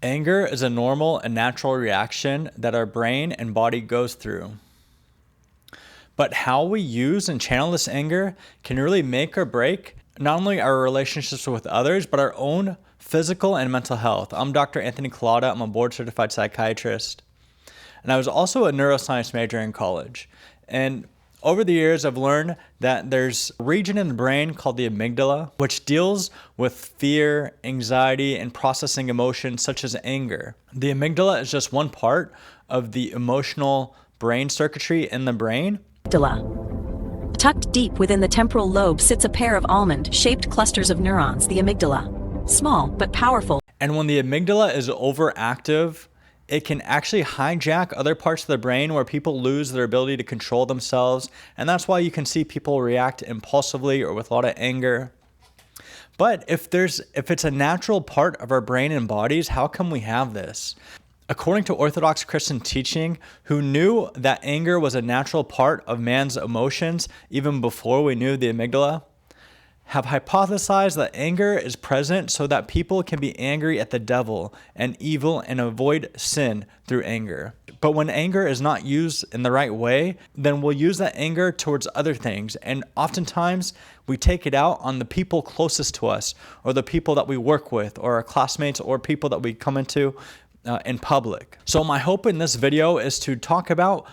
Anger is a normal and natural reaction that our brain and body goes through. But how we use and channel this anger can really make or break not only our relationships with others, but our own physical and mental health. I'm Dr. Anthony Collada. I'm a board-certified psychiatrist. And I was also a neuroscience major in college. And over the years, I've learned that there's a region in the brain called the amygdala, which deals with fear, anxiety, and processing emotions such as anger. The amygdala is just one part of the emotional brain circuitry in the brain. Tucked deep within the temporal lobe sits a pair of almond-shaped clusters of neurons, the amygdala. Small but powerful. And when the amygdala is overactive, it can actually hijack other parts of the brain where people lose their ability to control themselves. And that's why you can see people react impulsively or with a lot of anger. But if it's a natural part of our brain and bodies, how come we have this? According to Orthodox Christian teaching, who knew that anger was a natural part of man's emotions even before we knew the amygdala, have hypothesized that anger is present so that people can be angry at the devil and evil and avoid sin through anger. But when anger is not used in the right way, then we'll use that anger towards other things. And oftentimes we take it out on the people closest to us, or the people that we work with, or our classmates, or people that we come into in public. So my hope in this video is to talk about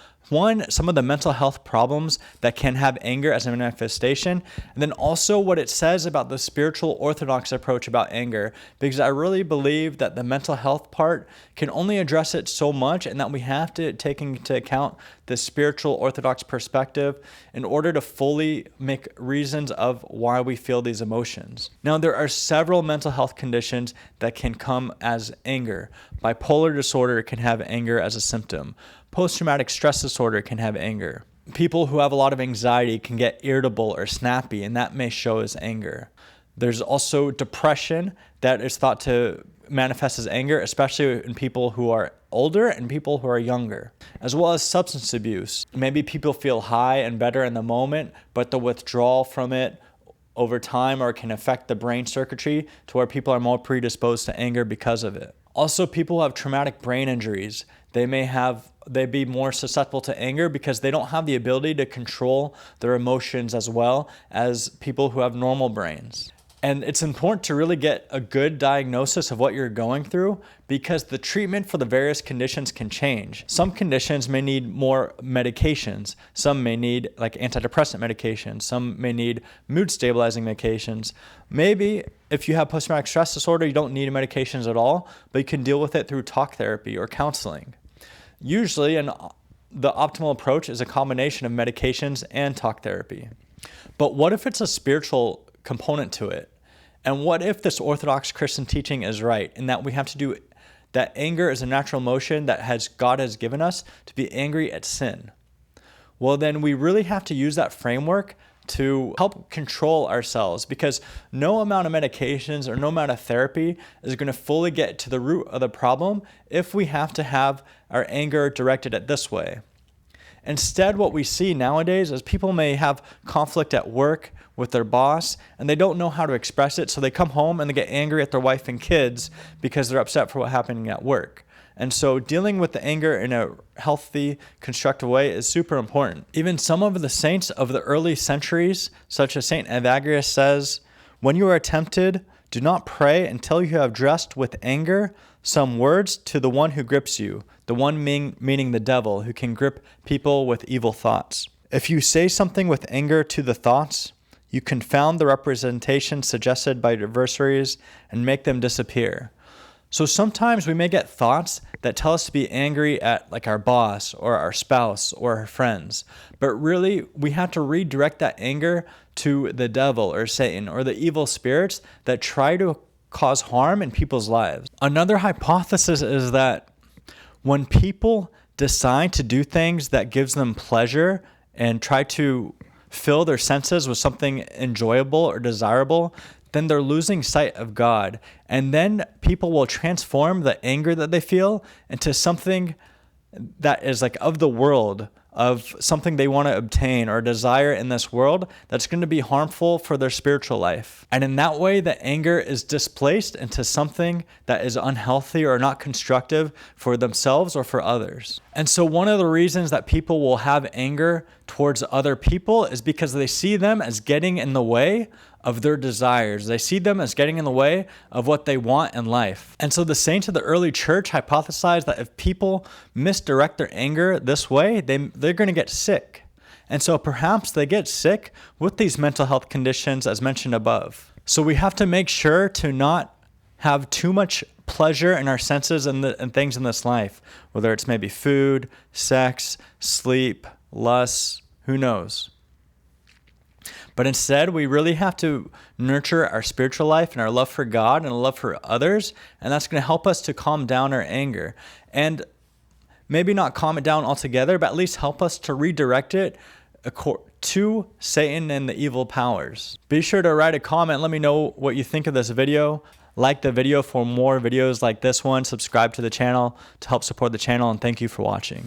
some of the mental health problems that can have anger as a manifestation, and then also what it says about the spiritual Orthodox approach about anger, because I really believe that the mental health part can only address it so much, and that we have to take into account the spiritual Orthodox perspective in order to fully make reasons of why we feel these emotions. Now, there are several mental health conditions that can come as anger. Bipolar disorder can have anger as a symptom. Post-traumatic stress disorder can have anger. People who have a lot of anxiety can get irritable or snappy, and that may show as anger. There's also depression that is thought to manifest as anger, especially in people who are older and people who are younger, as well as substance abuse. Maybe people feel high and better in the moment, but the withdrawal from it over time or can affect the brain circuitry to where people are more predisposed to anger because of it. Also, people who have traumatic brain injuries, they'd be more susceptible to anger because they don't have the ability to control their emotions as well as people who have normal brains. And it's important to really get a good diagnosis of what you're going through, because the treatment for the various conditions can change. Some conditions may need more medications. Some may need like antidepressant medications. Some may need mood stabilizing medications. Maybe if you have post-traumatic stress disorder, you don't need medications at all, but you can deal with it through talk therapy or counseling. Usually, the optimal approach is a combination of medications and talk therapy. But what if it's a spiritual component to it? And what if this Orthodox Christian teaching is right, in that we have to do that anger is a natural emotion that God has given us to be angry at sin? Well, then we really have to use that framework to help control ourselves, because no amount of medications or no amount of therapy is going to fully get to the root of the problem if we have to have our anger directed at this way. Instead, what we see nowadays is people may have conflict at work with their boss, and they don't know how to express it, so they come home and they get angry at their wife and kids because they're upset for what happened at work. And so dealing with the anger in a healthy, constructive way is super important. Even some of the saints of the early centuries, such as Saint Evagrius, says, "When you are tempted, do not pray until you have addressed with anger some words to the one who grips you," the one meaning the devil, who can grip people with evil thoughts. "If you say something with anger to the thoughts, you confound the representation suggested by adversaries and make them disappear." So sometimes we may get thoughts that tell us to be angry at like our boss or our spouse or our friends, but really we have to redirect that anger to the devil or Satan or the evil spirits that try to cause harm in people's lives. Another hypothesis is that when people decide to do things that gives them pleasure and try to fill their senses with something enjoyable or desirable, then they're losing sight of God. And then people will transform the anger that they feel into something that is like of the world, of something they want to obtain or desire in this world that's going to be harmful for their spiritual life. And in that way, the anger is displaced into something that is unhealthy or not constructive for themselves or for others. And so one of the reasons that people will have anger towards other people is because they see them as getting in the way of their desires. They see them as getting in the way of what they want in life. And so the saints of the early church hypothesized that if people misdirect their anger this way, they're going to get sick. And so perhaps they get sick with these mental health conditions as mentioned above. So we have to make sure to not have too much pleasure in our senses and things in this life, whether it's maybe food, sex, sleep, lust, who knows. But instead, we really have to nurture our spiritual life and our love for God and a love for others, and that's going to help us to calm down our anger. And maybe not calm it down altogether, but at least help us to redirect it to Satan and the evil powers. Be sure to write a comment. Let me know what you think of this video. Like the video for more videos like this one. Subscribe to the channel to help support the channel, and thank you for watching.